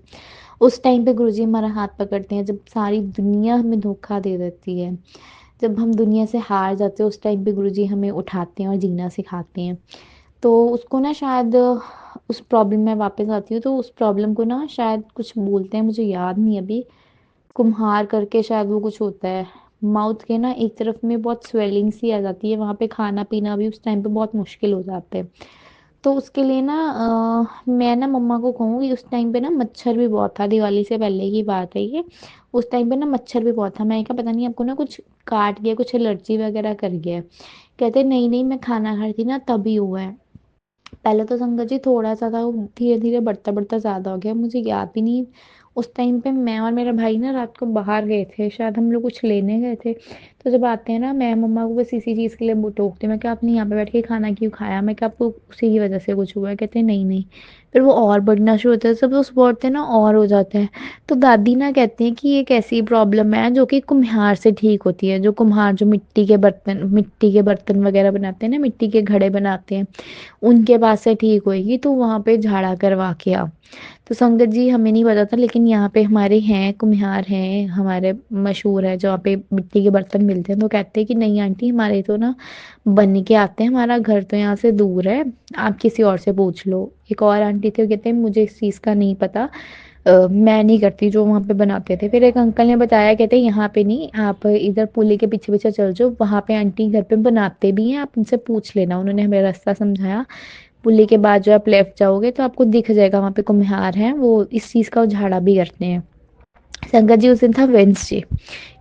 उस टाइम पे गुरुजी हमारा हाथ पकड़ते हैं जब सारी दुनिया हमें धोखा दे देती है। जब हम दुनिया से हार जाते हैं, उस टाइम पे गुरुजी हमें उठाते हैं और जीना सिखाते हैं। तो उसको ना शायद, उस प्रॉब्लम में वापस आती हूँ, तो उस प्रॉब्लम को ना शायद कुछ बोलते हैं, मुझे याद नहीं अभी, कुम्हार करके शायद वो कुछ होता है। माउथ के ना एक तरफ में बहुत स्वेलिंग सी आ जाती है, वहाँ पे खाना-पीना भी उस टाइम पे बहुत मुश्किल हो जाता है। तो उसके लिए ना मैं ना मम्मा को कहूँगी, उस टाइम पे ना मच्छर भी बहुत था, दिवाली से पहले की बात है ये। उस टाइम पे ना मच्छर भी बहुत था। मैंने कहा पता नहीं आपको ना कुछ काट गया, कुछ एलर्जी वगैरह कर गया है। कहते नहीं, नहीं मैं खाना खा रही थी ना तभी हुआ है। पहले तो संगत जी थोड़ा-सा था, वो धीरे-धीरे बढ़ता-बढ़ता ज़्यादा हो गया। मुझे याद भी नहीं, उस टाइम पे मैं और मेरा भाई ना रात को बाहर गए थे, शायद हम लोग कुछ लेने गए थे। तो जब आते हैं ना, मैं मम्मा को बस इसी चीज़ के लिए टोकती हूँ, मैं कहा आपने यहाँ पे बैठ के खाना क्यों खाया? मैं कहा आपको उसी की वज़ह से कुछ हुआ है? कहते हैं नहीं, नहीं। फिर वो और बढ़ना शुरू होता है, जब वो बढ़ते हैं ना और हो जाते हैं। तो दादी ना कहती हैं कि एक ऐसी प्रॉब्लम है जो कि कुम्हार से ठीक होती है। जो कुम्हार जो मिट्टी के बर्तन वग़ैरह बनाते हैं ना, मिट्टी के घड़े बनाते हैं, उनके पास से ठीक होएगी, तो वहाँ पे झाड़ा करवा के आओ। तो संगत जी हमें नहीं पता था, लेकिन यहाँ पे हमारे हैं कुम्हार हैं, हमारे मशहूर है जहाँ पे मिट्टी के बर्तन मिलते हैं। तो कहते हैं कि नहीं आंटी, हमारे तो ना बन के आते हैं, हमारा घर तो यहाँ से दूर है, आप किसी और से पूछ लो। एक और आंटी थे, वो कहते हैं मुझे इस चीज़ का नहीं पता, मैं नहीं करती जो वहाँ पे बनाते थे। फिर एक अंकल ने बताया, कहते यहाँ पे नहीं, आप इधर पुली के पीछे पीछे चल जाओ, वहाँ पे आंटी घर पे बनाते भी हैं, आप उनसे पूछ लेना। उन्होंने हमें रास्ता समझाया। पुली के बाद जो आप लेफ्ट जाओगे तो आपको दिख जाएगा, वहाँ पे कुम्हार हैं, वो इस चीज़ का उजाड़ा भी करते हैं। संगत जी उस दिन था वेंसडे,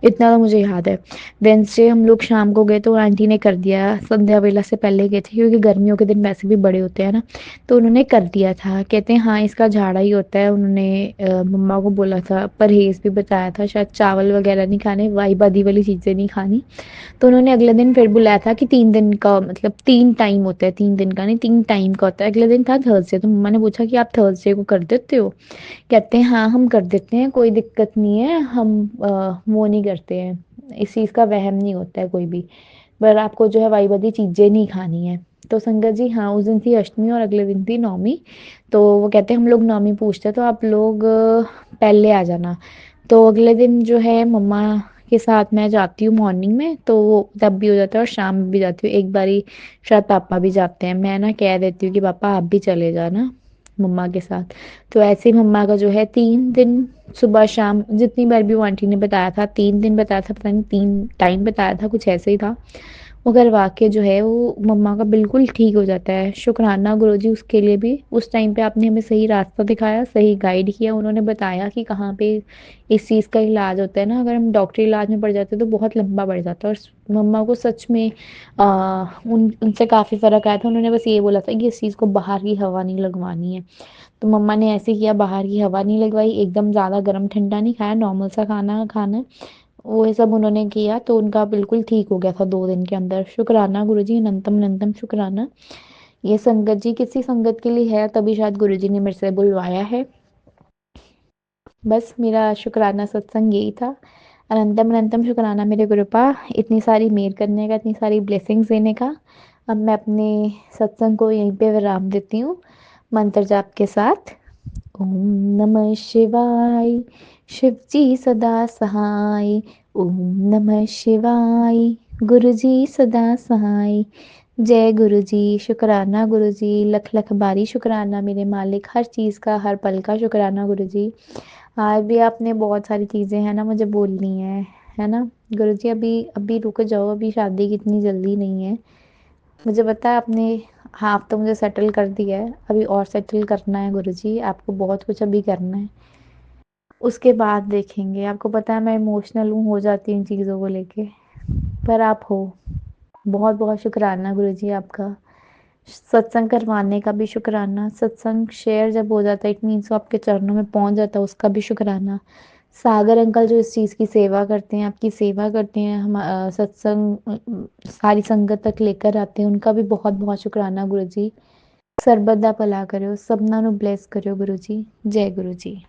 इतना तो मुझे याद है। वेंसडे हम लोग शाम को गए तो आंटी ने कर दिया, संध्या वेला से पहले गए थे क्योंकि गर्मियों के दिन वैसे भी बड़े होते हैं ना, तो उन्होंने कर दिया था। कहते हैं हाँ इसका झाड़ा ही होता है। उन्होंने मम्मा को बोला था, परहेज़ भी बताया था, शायद चावल वगैरह नहीं खाने, वाई बादी वाली चीज़ें नहीं खानी। तो उन्होंने अगले दिन फिर बुलाया था कि 3 दिन का मतलब 3 टाइम होता है, 3 दिन का नहीं 3 टाइम का होता है। अगले दिन था थर्सडे, तो मम्मा ने पूछा कि आप थर्सडे को कर देते हो? कहते हैं हाँ हम कर देते हैं, कोई दिक्कत नहीं है, हम वो नहीं करते हैं, इस चीज़ का वहम नहीं होता है कोई भी, पर आपको जो है वाई वादी चीज़ें नहीं खानी है। तो संगत जी हाँ, उस दिन थी अष्टमी और अगले दिन थी नवमी। तो वो कहते हैं हम लोग नवमी पूछते हैं, तो आप लोग पहले आ जाना। तो अगले दिन जो है मम्मा के साथ मैं जाती हूँ मॉर्निंग में, तो वो तब भी हो जाता है और शाम में भी जाती हूँ। एक बारी शायद पापा भी जाते हैं, मैं ना कह देती हूँ कि पापा आप भी चले जाना मम्मा के साथ। तो ऐसे ही मम्मा का जो है 3 दिन सुबह शाम जितनी बार भी वो आंटी ने बताया था, 3 दिन बताया था, पता नहीं 3 टाइम बताया था, कुछ ऐसे ही था। वो करवा के जो है वो मम्मा का बिल्कुल ठीक हो जाता है। शुक्राना गुरुजी उसके लिए भी, उस टाइम पे आपने हमें सही रास्ता दिखाया, सही गाइड किया। उन्होंने बताया कि कहाँ पे इस चीज़ का इलाज होता है ना, अगर हम डॉक्टरी इलाज में पड़ जाते तो बहुत लंबा बढ़ जाता है। और मम्मा को सच में उनसे काफ़ी फ़र्क आया था। उन्होंने बस ये बोला था कि इस चीज़ को बाहर की हवा नहीं लगवानी है। तो मम्मा ने ऐसे किया, बाहर की हवा नहीं लगवाई, एकदम ज़्यादा गर्म ठंडा नहीं खाया, नॉर्मल सा खाना खाना, वो ये सब उन्होंने किया, तो उनका बिल्कुल ठीक हो गया था 2 दिन के अंदर। शुक्राना गुरुजी, अनंतम अनंतम शुक्राना। ये संगत जी किसी संगत के लिए है, तभी शायद गुरुजी ने मेरे से बुलवाया है। बस मेरा शुक्राना सत्संग यही था। अनंतम अनंतम शुक्राना मेरे गुरुपा, इतनी सारी मेहर करने का, इतनी सारी ब्लेसिंग्स देने का। अब मैं अपने सत्संग को यहीं पे विराम देती हूँ मंत्र जाप के साथ। ओम नमः शिवाय, शिव जी सदा सहाय। ओम नमः शिवाय, गुरु जी सदा सहाय। जय गुरु जी, शुक्राना गुरु जी, लख लख बारी शुक्राना मेरे मालिक, हर चीज़ का, हर पल का शुक्राना गुरु जी। आज भी आपने बहुत सारी चीज़ें हैं ना मुझे बोलनी है ना? गुरु जी अभी अभी रुक जाओ, अभी शादी की इतनी जल्दी नहीं है। मुझे पता है आपने हाफ तो मुझे सेटल कर दिया है, अभी और सेटल करना है गुरु जी, आपको बहुत कुछ अभी करना है। उसके बाद देखेंगे, आपको पता है मैं इमोशनल हूँ, हो जाती हूँ इन चीज़ों को लेके, पर आप हो। बहुत बहुत शुक्राना गुरु जी आपका। सत्संग करवाने का भी शुक्राना, सत्संग शेयर जब हो जाता है इट मीन्स वो आपके चरणों में पहुंच जाता है, उसका भी शुक्राना। सागर अंकल जो इस चीज़ की सेवा करते हैं, आपकी सेवा करते हैं, हम सत्संग सारी संगत तक लेकर आते हैं, उनका भी बहुत बहुत शुक्राना गुरु जी। सरबत दा भला करो, सबना नु ब्लेस करो गुरु जी। जय गुरु जी।